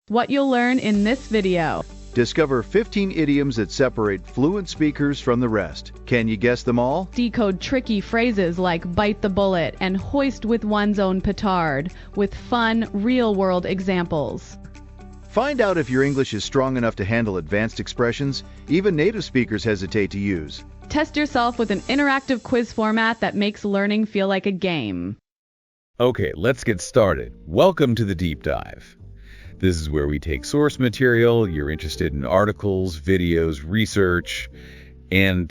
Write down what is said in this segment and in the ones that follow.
What you'll learn in this video. Discover 15 idioms that separate fluent speakers from the rest. Can you guess them all? Decode tricky phrases like bite the bullet and hoist with one's own petard with fun, real-world examples. Find out if your English is strong enough to handle advanced expressions even native speakers hesitate to use. Test yourself with an interactive quiz format that makes learning feel like a game. Okay, let's get started. Welcome to the Deep Dive. This is where we take source material, you're interested in articles, videos, research, and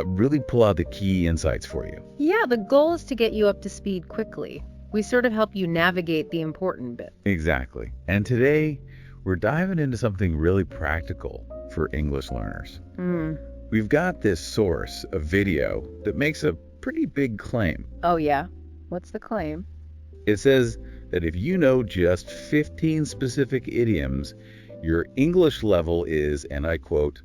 really pull out the key insights for you. Yeah, the goal is to get you up to speed quickly. We sort of help you navigate the important bit. Exactly. And today, we're diving into something really practical for English learners. We've got this source, a video, that makes a pretty big claim. Oh yeah? What's the claim? It says that if you know just 15 specific idioms, your English level is, and I quote,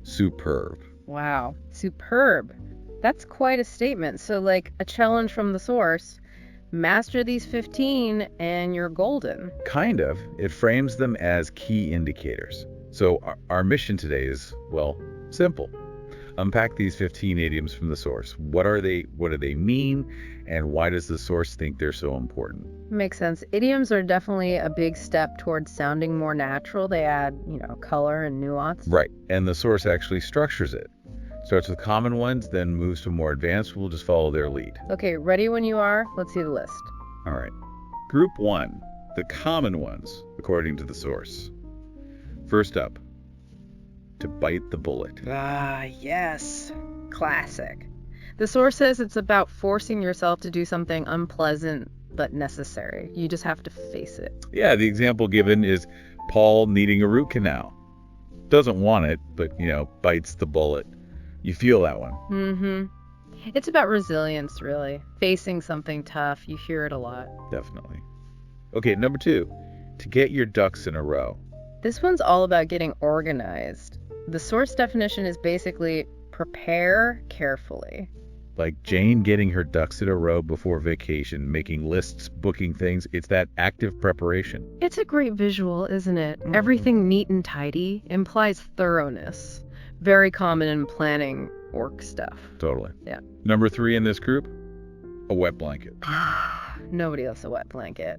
superb. Wow, superb. That's quite a statement. So like a challenge from the source, master these 15 and you're golden. Kind of. It frames them as key indicators. So our mission today is, well, simple. Unpack these 15 idioms from the source. What do they mean? And why does the source think they're so important? Makes sense. Idioms are definitely a big step towards sounding more natural. They add, color and nuance. Right. And the source actually structures it. Starts with common ones, then moves to more advanced. We'll just follow their lead. Okay, ready when you are? Let's see the list. All right. Group 1, the common ones, according to the source. First up, to bite the bullet. Ah, yes. Classic. The source says it's about forcing yourself to do something unpleasant but necessary. You just have to face it. Yeah, the example given is Paul needing a root canal. Doesn't want it, but, bites the bullet. You feel that one. It's about resilience, really. Facing something tough. You hear it a lot. Definitely. Okay, number 2, to get your ducks in a row. This one's all about getting organized. The source definition is basically prepare carefully. Like Jane getting her ducks in a row before vacation, making lists, booking things. It's that active preparation. It's a great visual, isn't it? Everything neat and tidy implies thoroughness. Very common in planning work stuff. Totally. Yeah. Number 3 in this group, a wet blanket. Nobody likes a wet blanket.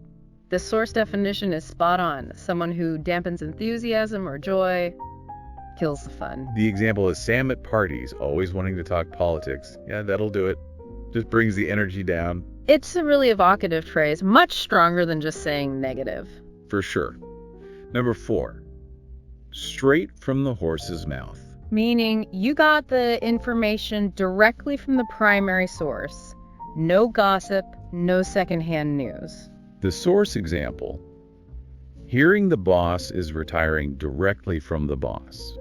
The source definition is spot on. Someone who dampens enthusiasm or joy, kills the fun. The example is Sam at parties, always wanting to talk politics. Yeah, that'll do it. Just brings the energy down. It's a really evocative phrase, much stronger than just saying negative. For sure. Number 4, straight from the horse's mouth. Meaning you got the information directly from the primary source. No gossip, no secondhand news. The source example, hearing the boss is retiring directly from the boss.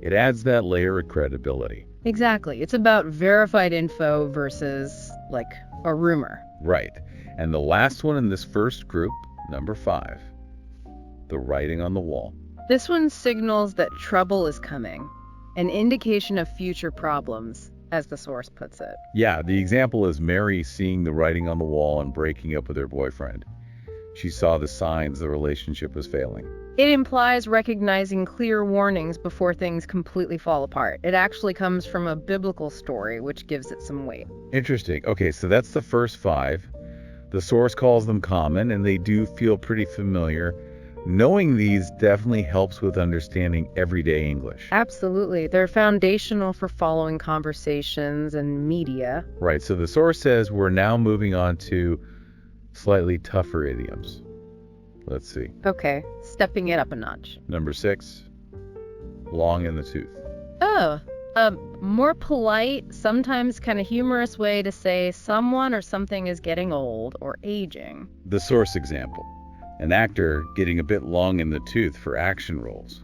It adds that layer of credibility. Exactly. It's about verified info versus, like, a rumor. Right. And the last one in this first group, number 5, the writing on the wall. This one signals that trouble is coming, an indication of future problems, as the source puts it. Yeah, the example is Mary seeing the writing on the wall and breaking up with her boyfriend. She saw the signs the relationship was failing. It implies recognizing clear warnings before things completely fall apart. It actually comes from a biblical story, which gives it some weight. Interesting. Okay, so that's the first 5. The source calls them common, and they do feel pretty familiar. Knowing these definitely helps with understanding everyday English. Absolutely. They're foundational for following conversations and media. Right, so the source says we're now moving on to slightly tougher idioms. Let's see. Okay, stepping it up a notch. Number 6, long in the tooth. Oh, a more polite, sometimes kind of humorous way to say someone or something is getting old or aging. The source example, an actor getting a bit long in the tooth for action roles.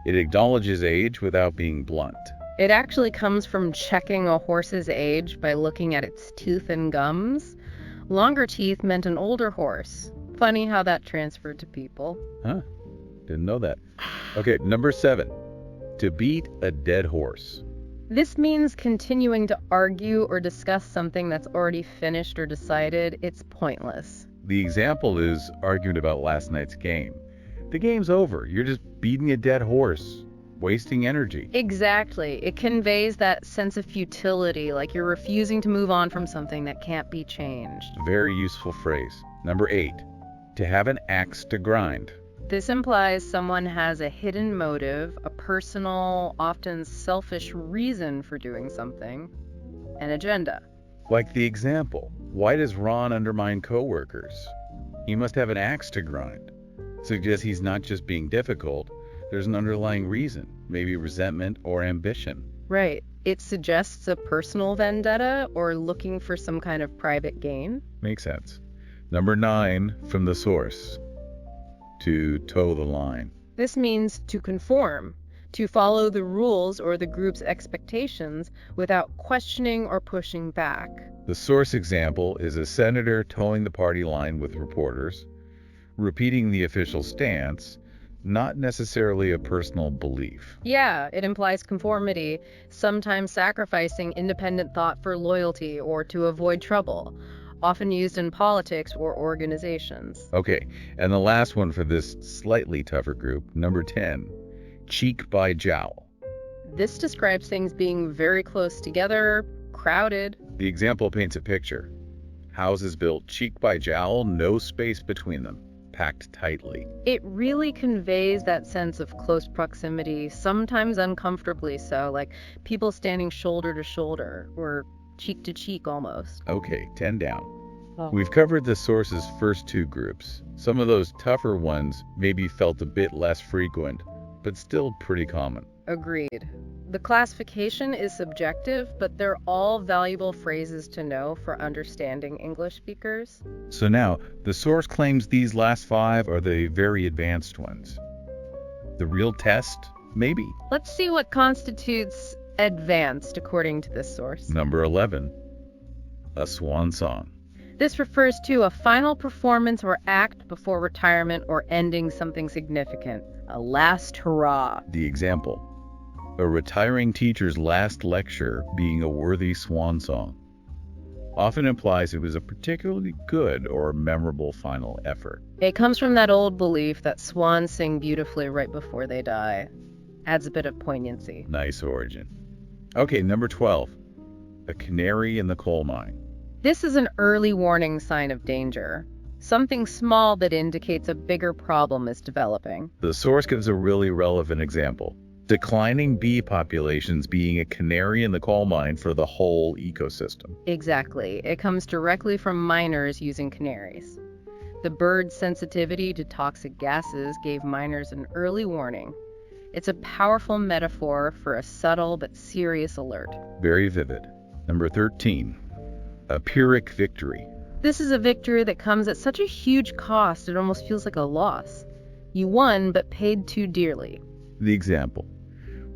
It acknowledges age without being blunt. It actually comes from checking a horse's age by looking at its teeth and gums. Longer teeth meant an older horse. Funny how that transferred to people. Huh? Didn't know that. Okay, number 7, to beat a dead horse. This means continuing to argue or discuss something that's already finished or decided. It's pointless. The example is argument about last night's game. the game's over. You're just beating a dead horse, wasting energy. Exactly. It conveys that sense of futility, like you're refusing to move on from something that can't be changed. Very useful phrase. Number 8, to have an axe to grind. This implies someone has a hidden motive, a personal, often selfish reason for doing something, an agenda. Like the example, why does Ron undermine coworkers? He must have an axe to grind. Suggests he's not just being difficult, there's an underlying reason, maybe resentment or ambition. Right. It suggests a personal vendetta or looking for some kind of private gain. Makes sense. Number 9 from the source, to toe the line. This means to conform, to follow the rules or the group's expectations without questioning or pushing back. The source example is a senator towing the party line with reporters, repeating the official stance, not necessarily a personal belief. Yeah, it implies conformity, sometimes sacrificing independent thought for loyalty or to avoid trouble, often used in politics or organizations. Okay, and the last one for this slightly tougher group, number 10, cheek by jowl. This describes things being very close together, crowded. The example paints a picture. Houses built cheek by jowl, no space between them, packed tightly. It really conveys that sense of close proximity, sometimes uncomfortably so, like people standing shoulder to shoulder or cheek to cheek almost. Okay, 10 down. Oh. We've covered the source's first 2 groups. Some of those tougher ones maybe felt a bit less frequent, but still pretty common. Agreed. The classification is subjective, but they're all valuable phrases to know for understanding English speakers. So now, the source claims these last 5 are the very advanced ones. The real test? Maybe. Let's see what constitutes advanced according to this source. Number 11, a swan song. This refers to a final performance or act before retirement or ending something significant. A last hurrah. The example, a retiring teacher's last lecture being a worthy swan song, often implies it was a particularly good or memorable final effort. It comes from that old belief that swans sing beautifully right before they die. Adds a bit of poignancy. Nice origin. Okay, number 12, a canary in the coal mine. This is an early warning sign of danger. Something small that indicates a bigger problem is developing. The source gives a really relevant example. Declining bee populations being a canary in the coal mine for the whole ecosystem. Exactly. It comes directly from miners using canaries. The bird's sensitivity to toxic gases gave miners an early warning. It's a powerful metaphor for a subtle but serious alert. Very vivid. Number 13, a Pyrrhic victory. This is a victory that comes at such a huge cost it almost feels like a loss. You won but paid too dearly. The example,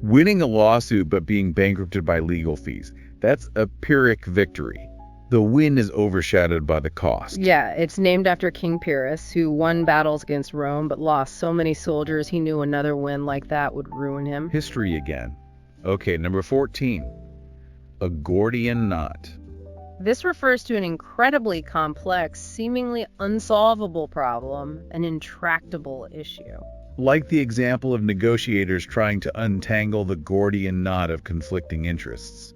winning a lawsuit but being bankrupted by legal fees. That's a Pyrrhic victory. The win is overshadowed by the cost. Yeah, it's named after King Pyrrhus, who won battles against Rome but lost so many soldiers he knew another win like that would ruin him. History again. Okay, number 14, a Gordian knot. This refers to an incredibly complex, seemingly unsolvable problem, an intractable issue. Like the example of negotiators trying to untangle the Gordian knot of conflicting interests.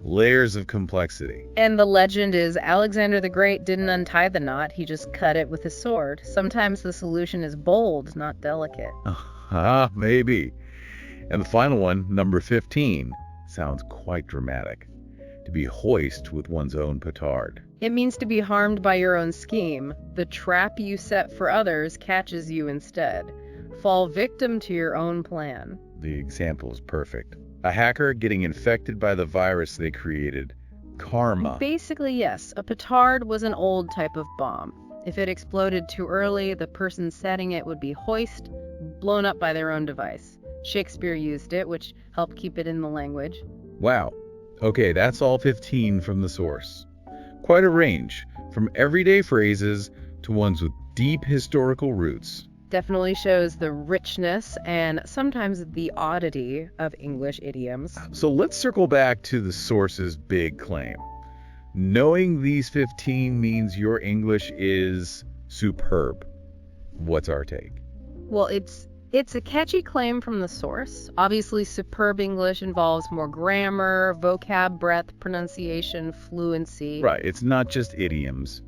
Layers of complexity. And the legend is Alexander the Great didn't untie the knot, he just cut it with his sword. Sometimes the solution is bold, not delicate. Maybe. And the final one, number 15, sounds quite dramatic. To be hoist with one's own petard. It means to be harmed by your own scheme. The trap you set for others catches you instead. Fall victim to your own plan. The example is perfect. A hacker getting infected by the virus they created. Karma. Basically, yes. A petard was an old type of bomb. If it exploded too early, the person setting it would be hoist, blown up by their own device. Shakespeare used it, which helped keep it in the language. Wow. Okay, that's all 15 from the source. Quite a range, from everyday phrases to ones with deep historical roots. Definitely shows the richness and sometimes the oddity of English idioms. So let's circle back to the source's big claim. Knowing these 15 means your English is superb. What's our take? Well, it's a catchy claim from the source. Obviously, superb English involves more grammar, vocab breadth, pronunciation, fluency. Right, it's not just idioms.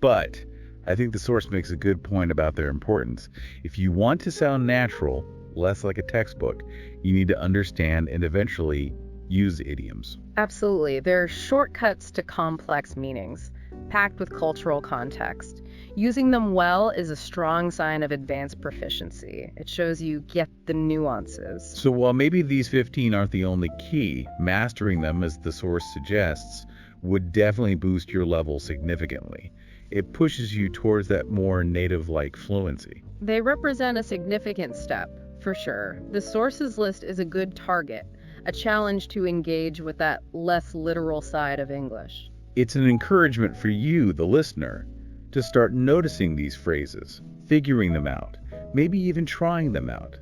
But I think the source makes a good point about their importance. If you want to sound natural, less like a textbook, you need to understand and eventually use idioms. Absolutely. They're shortcuts to complex meanings, packed with cultural context. Using them well is a strong sign of advanced proficiency. It shows you get the nuances. So while maybe these 15 aren't the only key, mastering them, as the source suggests, would definitely boost your level significantly. It pushes you towards that more native-like fluency. They represent a significant step, for sure. The sources list is a good target, a challenge to engage with that less literal side of English. It's an encouragement for you, the listener, to start noticing these phrases, figuring them out, maybe even trying them out.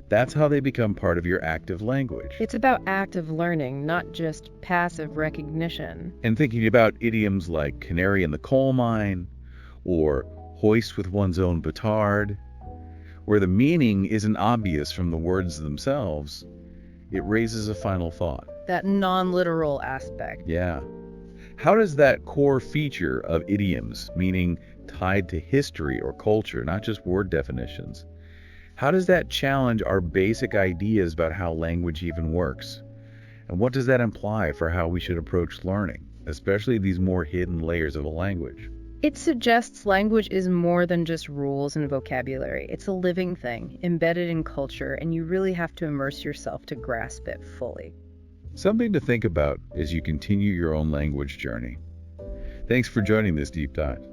That's how they become part of your active language. It's about active learning, not just passive recognition. And thinking about idioms like canary in the coal mine, or hoist with one's own petard, where the meaning isn't obvious from the words themselves, it raises a final thought. That non-literal aspect. Yeah. How does that core feature of idioms, meaning tied to history or culture, not just word definitions, how does that challenge our basic ideas about how language even works? And what does that imply for how we should approach learning, especially these more hidden layers of a language? It suggests language is more than just rules and vocabulary. It's a living thing, embedded in culture, and you really have to immerse yourself to grasp it fully. Something to think about as you continue your own language journey. Thanks for joining this deep dive.